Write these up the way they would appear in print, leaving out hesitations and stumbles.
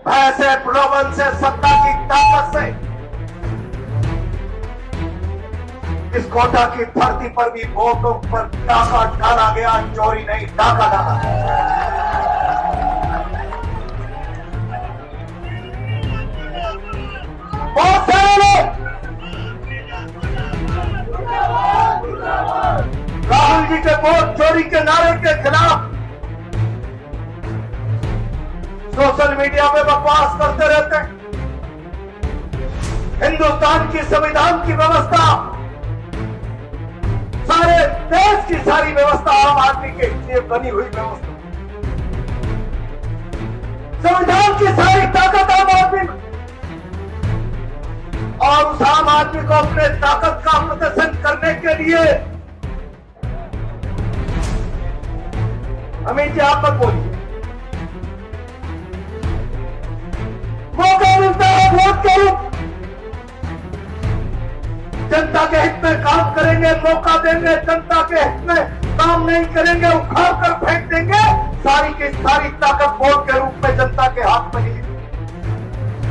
भय से, प्रलोभन से, सत्ता की ताकत से इस कोटा की धरती पर भी वोटों पर डाका डाला गया, चोरी नहीं डाका डाला। बहुत सारे लोग राहुल जी के वोट चोरी के नारे के खिलाफ सोशल मीडिया पे बकवास करते रहते हैं। हिंदुस्तान की संविधान की व्यवस्था, सारे देश की सारी व्यवस्था आम आदमी के लिए बनी हुई व्यवस्था, संविधान की सारी ताकत आम आदमी में, और उस आम आदमी को अपने ताकत का प्रदर्शन करने के लिए अमित जी आप मत बोलिए, मौका मिलता है वोट करूं, जनता के हित में काम करेंगे, मौका देंगे, जनता के हित में काम नहीं करेंगे, उखाड़ कर फेंक देंगे। सारी की सारी ताकत वोट के रूप में जनता के हाथ में नहीं,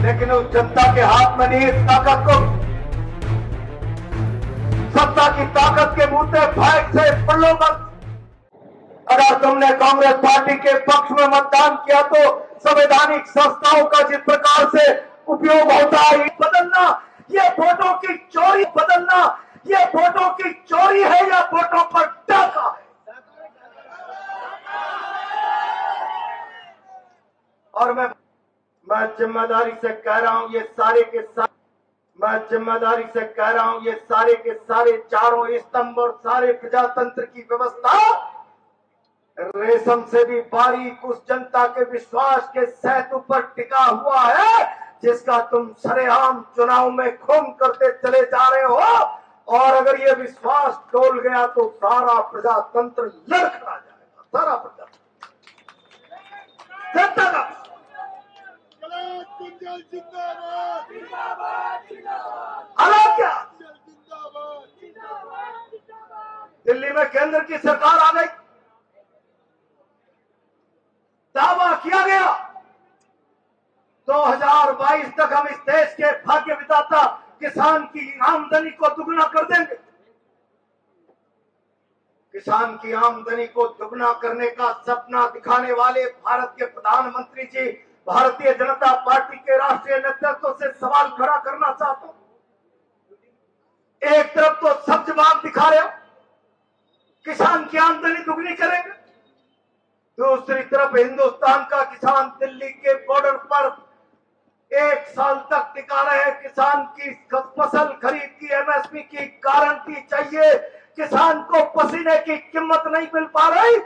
लेकिन उस जनता के हाथ में नहीं, इस ताकत को सत्ता की ताकत के मुद्दे भय से, प्रलोभन। अगर तुमने कांग्रेस पार्टी के पक्ष में मतदान किया तो संवैधानिक संस्थाओं का जिस प्रकार से उपयोग होता है, बदलना, ये वोटों की चोरी बदलना, ये वोटों की चोरी है या वोटों पर डाका है। और मैं जिम्मेदारी से कह रहा हूं, ये सारे के सारे, मैं जिम्मेदारी से कह रहा हूं, ये सारे के सारे चारों स्तंभ और सारे प्रजातंत्र की व्यवस्था रेशम से भी बारीक उस जनता के विश्वास के सेतु पर टिका हुआ है, जिसका तुम सरेआम चुनाव में खून करते चले जा रहे हो। और अगर ये विश्वास डोल गया तो सारा प्रजातंत्र लड़खड़ा जाएगा, सारा प्रजातंत्र, जनता का। हालात क्या, दिल्ली में केंद्र की सरकार आ गई, दावा किया गया 2022 तक हम इस देश के भाग्य विधाता किसान की आमदनी को दुगना कर देंगे। किसान की आमदनी को दुगना करने का सपना दिखाने वाले भारत के प्रधानमंत्री जी भारतीय जनता पार्टी के राष्ट्रीय नेतृत्व से सवाल खड़ा करना चाहता हूं। एक तरफ तो सब जवाब दिखा रहे हो, किसान की आमदनी दुगनी करेंगे, दूसरी तरफ हिंदुस्तान का किसान दिल्ली के बॉर्डर पर 1 साल तक टिका रहे। किसान की फसल खरीद की एमएसपी की गारंटी चाहिए, किसान को पसीने की कीमत नहीं मिल पा रही।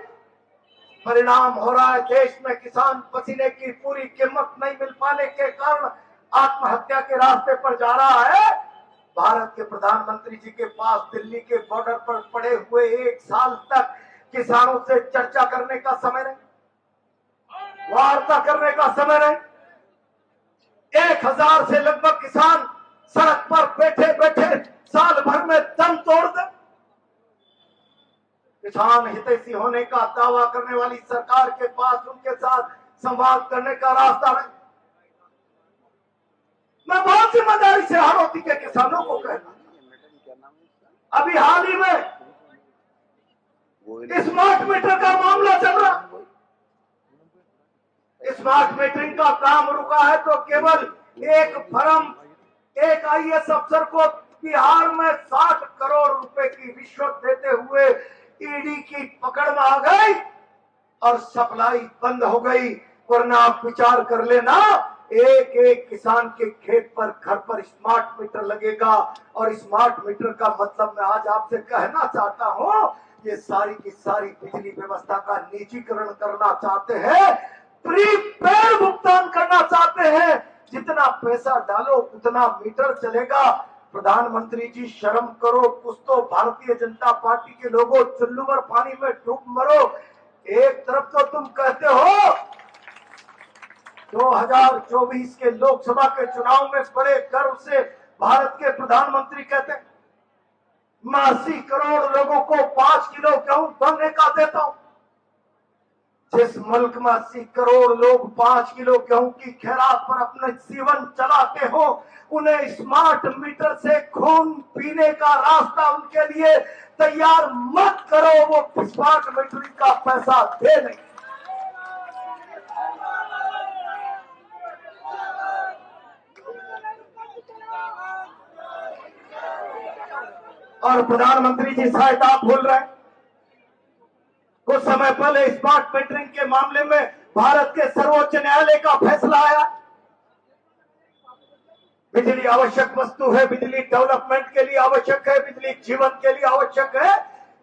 परिणाम हो रहा है देश में किसान पसीने की पूरी कीमत नहीं मिल पाने के कारण आत्महत्या के रास्ते पर जा रहा है। भारत के प्रधानमंत्री जी के पास दिल्ली के बॉर्डर पर पड़े हुए 1 साल तक किसानों से चर्चा करने का समय नहीं, वार्ता करने का समय नहीं। 1000 से लगभग किसान सड़क पर बैठे बैठे साल भर में दम तोड़ दे। किसान हितैषी होने का दावा करने वाली सरकार के पास उनके साथ संवाद करने का रास्ता नहीं। मैं बहुत जिम्मेदारी से हाड़ौती के किसानों को कहना, अभी हाल ही में स्मार्ट मीटर का मामला चल रहा, स्मार्ट मीटरिंग का काम रुका है तो केवल एक फर्म, एक आईएएस अफसर को बिहार में 60 करोड़ रुपए की रिश्वत देते हुए ईडी की पकड़ में आ गई और सप्लाई बंद हो गई। वरना आप विचार कर लेना, एक एक किसान के खेत पर, घर पर स्मार्ट मीटर लगेगा। और स्मार्ट मीटर का मतलब मैं आज आपसे कहना चाहता हूं, ये सारी की सारी बिजली व्यवस्था का निजीकरण करना चाहते हैं, प्रीपेड भुगतान करना चाहते हैं। जितना पैसा डालो उतना मीटर चलेगा। प्रधानमंत्री जी शर्म करो कुछ तो, भारतीय जनता पार्टी के लोगों, चुल्लू भर पानी में डूब मरो। एक तरफ तो तुम कहते हो 2024 के लोकसभा के चुनाव में बड़े गर्व से भारत के प्रधानमंत्री कहते हैं मैं 80 करोड़ लोगों को 5 किलो गेहूं भरने का देता हूं। जिस मुल्क में 80 करोड़ लोग 5 किलो गेहूं की खैरात पर अपना जीवन चलाते हो, उन्हें स्मार्ट मीटर से खून पीने का रास्ता उनके लिए तैयार मत करो। वो स्मार्ट मीटरिंग का पैसा दे नहीं। और प्रधानमंत्री जी शायद आप भूल रहे हैं, कुछ समय पहले स्मार्ट मीटरिंग के मामले में भारत के सर्वोच्च न्यायालय का फैसला आया। बिजली आवश्यक वस्तु है, बिजली डेवलपमेंट के लिए आवश्यक है, बिजली जीवन के लिए आवश्यक है।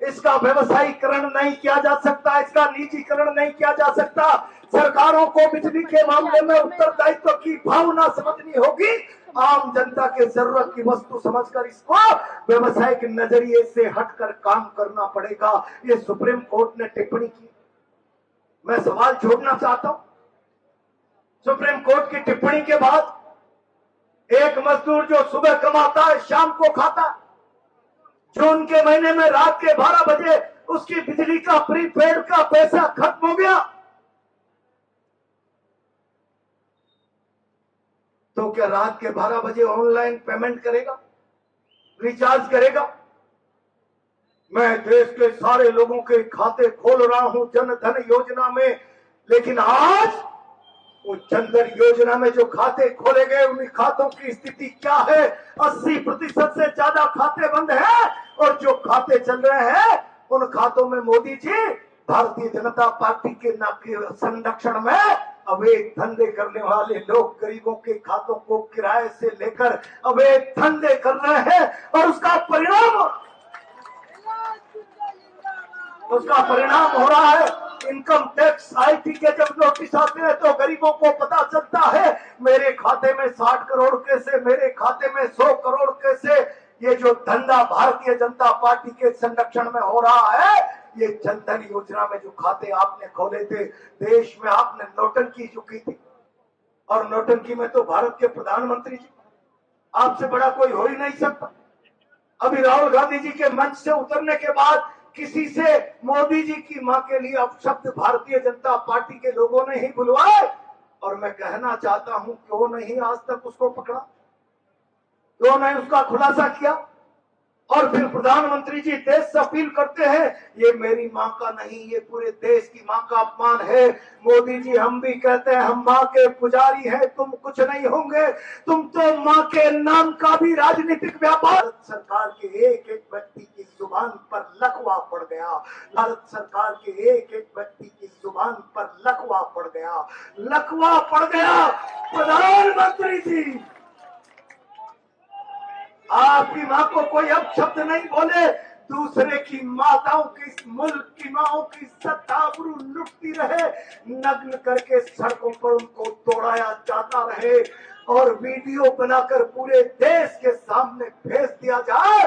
इसका व्यवसायीकरण नहीं किया जा सकता, इसका निजीकरण नहीं किया जा सकता। सरकारों को बिजली के मामले में उत्तरदायित्व की भावना समझनी होगी। आम जनता के जरूरत की वस्तु समझकर इसको व्यवसायिक नजरिए से हटकर काम करना पड़ेगा। ये सुप्रीम कोर्ट ने टिप्पणी की। मैं सवाल छोड़ना चाहता हूं, सुप्रीम कोर्ट की टिप्पणी के बाद एक मजदूर जो सुबह कमाता है शाम को खाता है, जून के महीने में रात के 12 बजे उसकी बिजली का प्रीपेड का पैसा खत्म हो गया, तो क्या रात के 12 बजे ऑनलाइन पेमेंट करेगा, रिचार्ज करेगा? मैं देश के सारे लोगों के खाते खोल रहा हूं जन धन योजना में, लेकिन आज वो जन धन योजना में जो खाते खोले गए उन खातों की स्थिति क्या है? 80% से ज्यादा खाते बंद हैं, और जो खाते चल रहे हैं उन खातों में मोदी जी भारतीय जनता पार्टी के संरक्षण में अवैध धंधे करने वाले लोग गरीबों के खातों को किराए से लेकर अवैध धंधे कर रहे हैं। और उसका परिणाम हो रहा है इनकम टैक्स आईटी के जब नोटिस आते हैं तो गरीबों को पता चलता है मेरे खाते में 60 करोड़ कैसे, मेरे खाते में 100 करोड़ कैसे। ये जो धंधा भारतीय जनता पार्टी के संरक्षण में हो रहा है, ये जनधन योजना में जो खाते आपने खोले थे, देश में आपने नोटंकी जो की थी, और नोटंकी में तो भारत के प्रधानमंत्री जी, आपसे बड़ा कोई हो ही नहीं सकता। अभी राहुल गांधी जी के मंच से उतरने के बाद किसी से मोदी जी की मां के लिए अपशब्द भारतीय जनता पार्टी के लोगों ने ही बुलवाए, और मैं कहना चाहता हूं क्यों नहीं आज तक उसको पकड़ा, क्यों नहीं उसका खुलासा किया? और फिर प्रधानमंत्री जी देश से अपील करते हैं ये मेरी मां का नहीं, ये पूरे देश की मां का अपमान है। मोदी जी हम भी कहते हैं हम मां के पुजारी हैं, तुम कुछ नहीं होंगे, तुम तो मां के नाम का भी राजनीतिक व्यापार। भारत सरकार के एक एक व्यक्ति की जुबान पर लकवा पड़ गया, भारत सरकार के एक एक व्यक्ति की जुबान पर लकवा पड़ गया, लकवा पड़ गया। प्रधानमंत्री जी आपकी मां को कोई अपशब्द नहीं बोले, दूसरे की माताओं की, इस मुल्क की माओं की सत्ताबरू लुटती रहे, नग्न करके सड़कों पर उनको दौड़ाया जाता रहे, और वीडियो बनाकर पूरे देश के सामने भेज दिया जाए,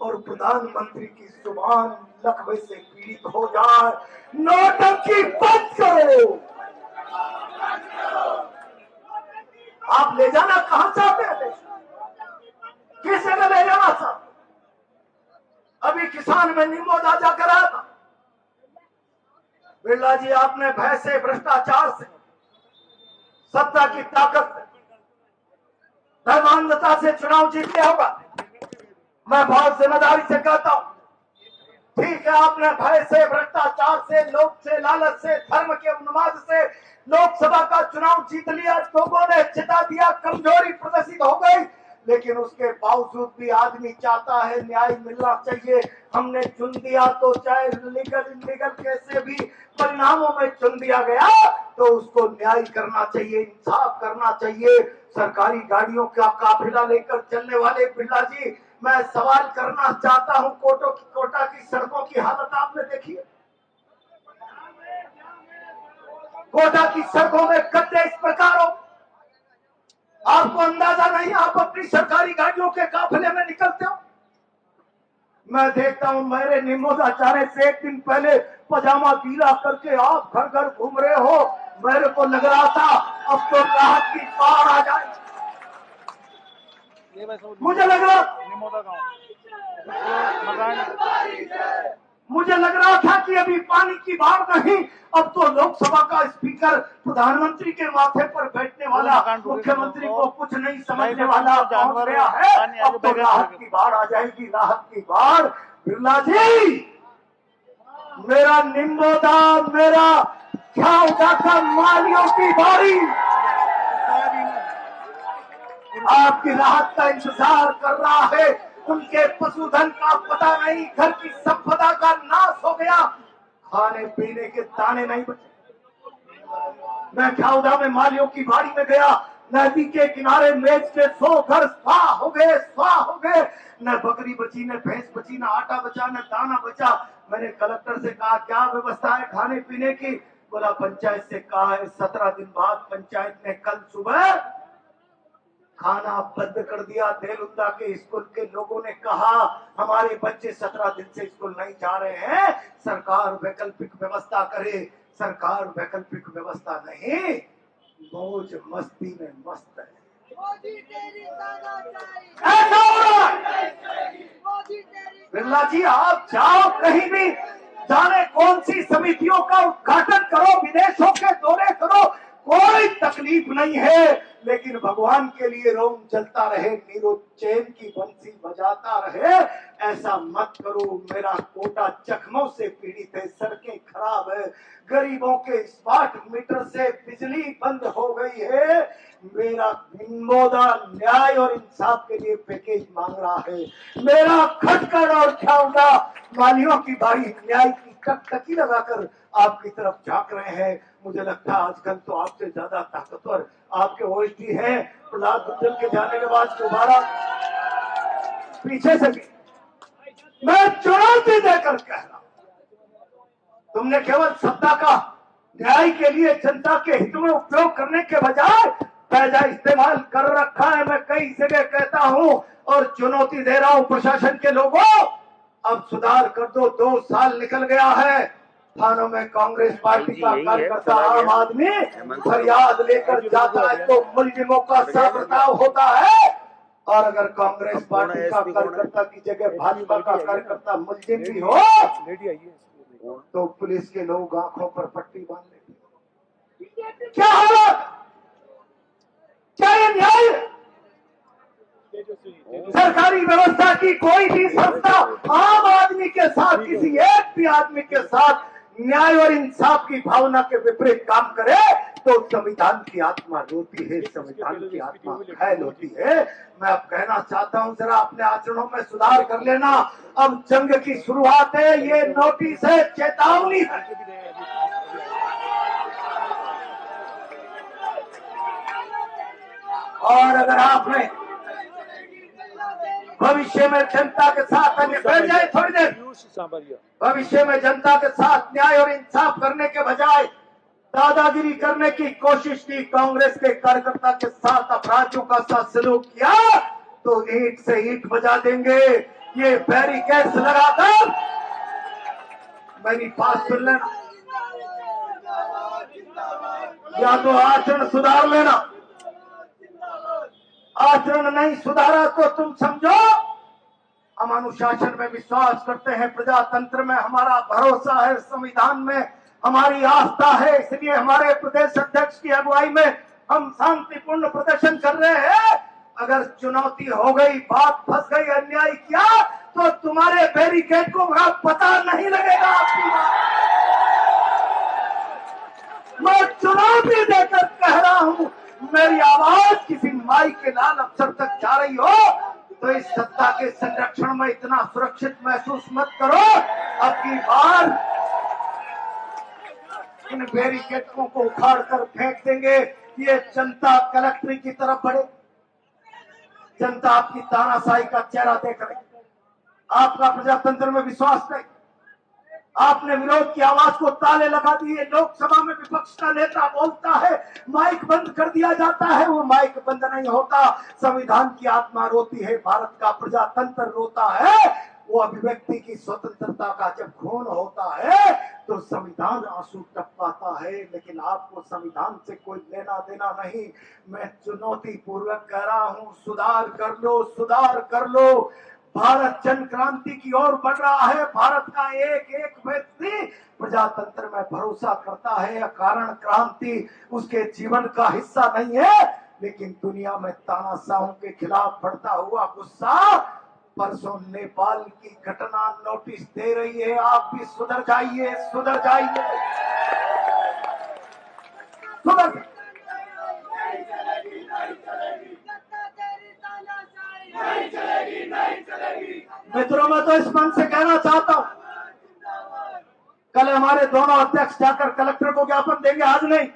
और प्रधानमंत्री की जुबान लकवे से पीड़ित हो जाए। नोटंकी बंद करो। आप ले जाना कहां चाहते हैं? किस जगह ले जाना था? अभी किसान में निमोदा जाकर आया था। बिरला जी आपने भय से, भ्रष्टाचार से, सत्ता की ताकत से, धर्मांधता से चुनाव जीत लिया होगा। मैं बहुत जिम्मेदारी से कहता हूं, ठीक है आपने भय से, भ्रष्टाचार से, लोभ से, लालच से, धर्म के उन्माद से लोकसभा का चुनाव जीत लिया, लोगों ने जिता दिया, कमजोरी प्रदर्शित हो गई, लेकिन उसके बावजूद भी आदमी चाहता है न्याय मिलना चाहिए। हमने चुन दिया तो चाहे लीगल इलीगल कैसे भी परिणामों में चुन दिया गया, तो उसको न्याय करना चाहिए, इंसाफ करना चाहिए। सरकारी गाड़ियों का काफिला लेकर चलने वाले बिरला जी, मैं सवाल करना चाहता हूं, कोटा की सड़कों की हालत आपने देखी है? कोटा की सड़कों में गड्ढे इस प्रकार हो, आपको अंदाजा नहीं, आप अपनी सरकारी गाड़ियों के काफिले में निकलते हो। मैं देखता हूं मेरे निमोदा चारे से एक दिन पहले पजामा गीला करके आप घर घर घूम रहे हो, मेरे को लग रहा था अब तो राहत की बाढ़ आ जाए। मुझे लग रहा मुझे लग रहा था कि अभी पानी की बाढ़ नहीं, अब तो लोकसभा का स्पीकर प्रधानमंत्री के माथे पर बैठने वाला, मुख्यमंत्री को कुछ नहीं समझने वाला पहुंच गया है। अब तो राहत की बाढ़ आ जाएगी, राहत की बाढ़। बिरला जी, मेरा निम्बोदा, मेरा ख्याउदा का मालियों की बारी आपकी राहत का इंतजार कर रहा है। उनके पशुधन का पता नहीं, घर की संपदा का नाश हो गया, खाने पीने के दाने नहीं बचे। मैं ख्याउदा में मालियों की बाड़ी में गया, नदी के किनारे मेज के 100 घर स्वाह हो गए, स्वाह हो गए। न बकरी बची, न भैंस बची, न आटा बचा, न दाना बचा। मैंने कलेक्टर से कहा क्या व्यवस्था है खाने पीने की? बोला पंचायत से कहा है 17 दिन बाद पंचायत ने कल सुबह खाना बंद कर दिया। देलुंदा के स्कूल के लोगों ने कहा हमारे बच्चे 17 दिन से स्कूल नहीं जा रहे हैं, सरकार वैकल्पिक व्यवस्था करे। सरकार वैकल्पिक व्यवस्था नहीं, मौज मस्ती में मस्त है। ऐसा हो रहा है। बिरला जी, आप जाओ कहीं भी, जाने कौन सी समितियों का उद्घाटन करो, विदेशों के दौरे करो, कोई तकलीफ नहीं है, लेकिन भगवान के लिए रोम चलता रहे, नीरो चैन की बंसी बजाता रहे, ऐसा मत करो। मेरा कोटा जख्मों से पीड़ित है, सड़कें खराब है, गरीबों के स्मार्ट मीटर से बिजली बंद हो गई है। मेरा निम्बोदा न्याय और इंसाफ के लिए पैकेज मांग रहा है। मेरा खटखड़ और ख्याउदा मालियों की बारी न्याय की टकटकी लगाकर आपकी तरफ झांक रहे हैं। मुझे लगता है आजकल तो आपसे ज्यादा ताकतवर आपके ओएसडी है। प्रहलाद बुद्धल के जाने के बाद दोबारा पीछे से भी मैं चुनौती देकर कह रहा हूं, तुमने केवल सत्ता का न्याय के लिए जनता के हित में उपयोग करने के बजाय पैसा इस्तेमाल कर रखा है। मैं कई जगह कहता हूं और चुनौती दे रहा हूं प्रशासन के लोगों, अब सुधार कर दो। 2 साल निकल गया है, थानों में कांग्रेस पार्टी का कार्यकर्ता आम आदमी फरियाद लेकर जाता है तो मुलजिमों का बर्ताव होता है, और अगर कांग्रेस पार्टी का कार्यकर्ता की जगह भाजपा का कार्यकर्ता मुलजिम भी हो तो पुलिस के लोग आंखों पर पट्टी बांध लेते। क्या हालत, क्या ये न्याय? सरकारी व्यवस्था की कोई भी संस्था आम आदमी के साथ, किसी एक भी आदमी के साथ न्याय और इंसाफ की भावना के विपरीत काम करे तो संविधान की आत्मा रोती है, संविधान की आत्मा घायल होती है। मैं अब कहना चाहता हूं जरा अपने आचरणों में सुधार कर लेना। अब जंग की शुरुआत है, ये नोटिस है, चेतावनी है। और अगर आपने भविष्य में जनता के साथ बैठ जाए थोड़ी देर, भविष्य में जनता के साथ न्याय और इंसाफ करने के बजाय दादागिरी करने की कोशिश की, कांग्रेस के कार्यकर्ता के साथ अपराधियों का साथ सलूक किया तो ईंट से ईंट बजा देंगे। ये बैरिकेड्स लगाकर मेरी बात सुन लेना, या तो आचरण सुधार लेना, आचरण नहीं सुधारा तो तुम समझो हम अनुशासन में विश्वास करते हैं, प्रजातंत्र में हमारा भरोसा है, संविधान में हमारी आस्था है, इसलिए हमारे प्रदेश अध्यक्ष की अगुवाई में हम शांतिपूर्ण प्रदर्शन कर रहे हैं। अगर चुनौती हो गई, बात फंस गई, अन्याय किया तो तुम्हारे बैरिकेड को पता नहीं लगेगा। आपकी मैं चुनौती देकर कह रहा हूं, मेरी आवाज किसी माई के लाल अफसर तक जा रही हो तो इस सत्ता के संरक्षण में इतना सुरक्षित महसूस मत करो। अब की बार इन बैरिकेडों को उखाड़ कर फेंक देंगे। ये जनता कलेक्ट्री की तरफ बढ़े, जनता आपकी तानाशाही का चेहरा देख रही, आपका प्रजातंत्र में विश्वास नहीं, आपने विरोध की आवाज को ताले लगा दिए। लोकसभा में विपक्ष का नेता बोलता है, माइक बंद कर दिया जाता है, वो माइक बंद नहीं होता। संविधान की आत्मा रोती है, भारत का प्रजातंत्र रोता है। वो अभिव्यक्ति की स्वतंत्रता का जब खून होता है तो संविधान आंसू टपकाता है, लेकिन आपको संविधान से कोई लेना देना नहीं। मैं चुनौती पूर्वक कह रहा हूं, सुधार कर लो, सुधार कर लो। भारत जन क्रांति की ओर बढ़ रहा है। भारत का एक एक व्यक्ति प्रजातंत्र में भरोसा करता है। अकारण क्रांति उसके जीवन का हिस्सा नहीं है, लेकिन दुनिया में तानाशाहों के खिलाफ बढ़ता हुआ गुस्सा परसों नेपाल की घटना नोटिस दे रही है। आप भी सुधर जाइए, सुधर जाइए, सुधर। मित्रों, मैं तो इस मन से कहना चाहता हूं, कल हमारे दोनों अध्यक्ष जाकर कलेक्टर को ज्ञापन देंगे, आज नहीं।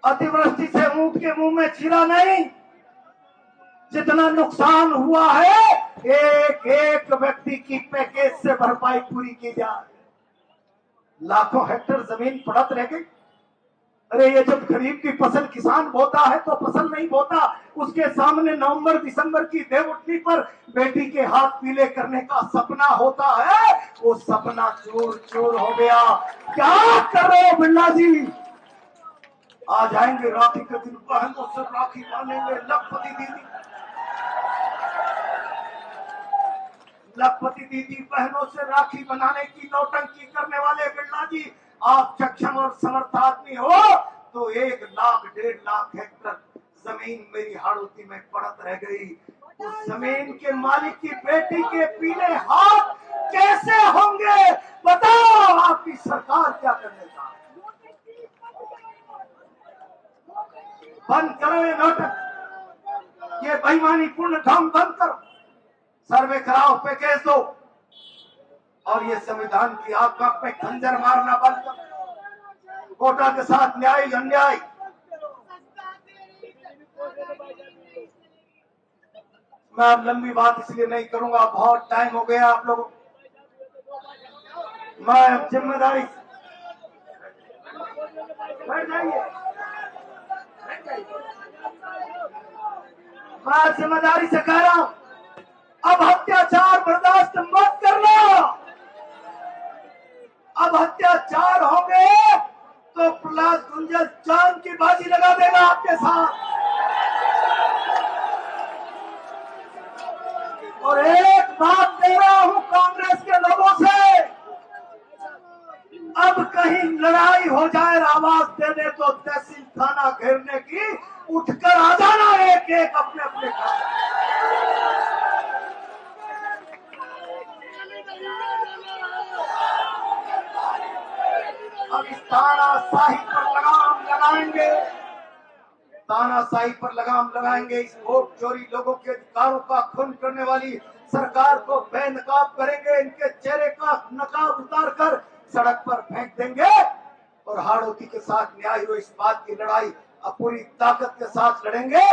अतिवृष्टि से ऊंट के मुंह में छीरा नहीं। जितना नुकसान हुआ है एक एक व्यक्ति की पैकेज से भरपाई पूरी की जाए। लाखों हेक्टेयर जमीन पड़त रह गई। अरे ये जब खरीफ की फसल किसान बोता है तो फसल नहीं बोता, उसके सामने नवंबर दिसंबर की देवउठनी पर बेटी के हाथ पीले करने का सपना होता है, वो सपना चूर चूर हो गया। क्या करो बिरला जी, आ जाएंगे राखी के दिन, बहनों से राखी बांधेंगे। लखपति दीदी बहनों से राखी बनाने की नौटंकी करने वाले बिरला जी, आप सक्षम और समर्थ आदमी हो तो 1 लाख 1.5 लाख हेक्टेयर जमीन मेरी हाड़ौती में पड़त रह गई। उस जमीन के मालिक की बेटी के पीले हाथ कैसे होंगे? बताओ, आपकी सरकार क्या करने जा रही है? बंद करो ये नाटक, ये बेईमानी पूर्ण ढंग बंद करो, सर्वे कराओ, पैकेज दो, और ये संविधान की आत्मा पे खंजर मारना बंद करो। कोटा के साथ न्याय अन्याय। मैं अब लंबी बात इसलिए नहीं करूंगा, बहुत टाइम हो गया आप लोगों। मैं अब जिम्मेदारी बैठ जाइए, मैं जिम्मेदारी से कह रहा हूं, अब अत्याचार बर्दाश्त मत करना। अब अत्याचार होंगे तो प्रहलाद गुंजल जान की बाजी लगा देगा आपके साथ। और एक बात कह रहा हूं कांग्रेस के लोगों से, अब कहीं लड़ाई हो जाए, आवाज दे दे तो तहसील थाना घेरने की, उठकर आ जाना एक एक अपने अपने घर। अब इस तानाशाही पर लगाम लगाएंगे, तानाशाही पर लगाम लगाएंगे। इस वोट चोरी, लोगों के अधिकारों का खून करने वाली सरकार को बेनकाब करेंगे। इनके चेहरे का नकाब उतारकर सड़क पर फेंक देंगे और हाड़ौती के साथ न्याय हो, इस बात की लड़ाई अब पूरी ताकत के साथ लड़ेंगे।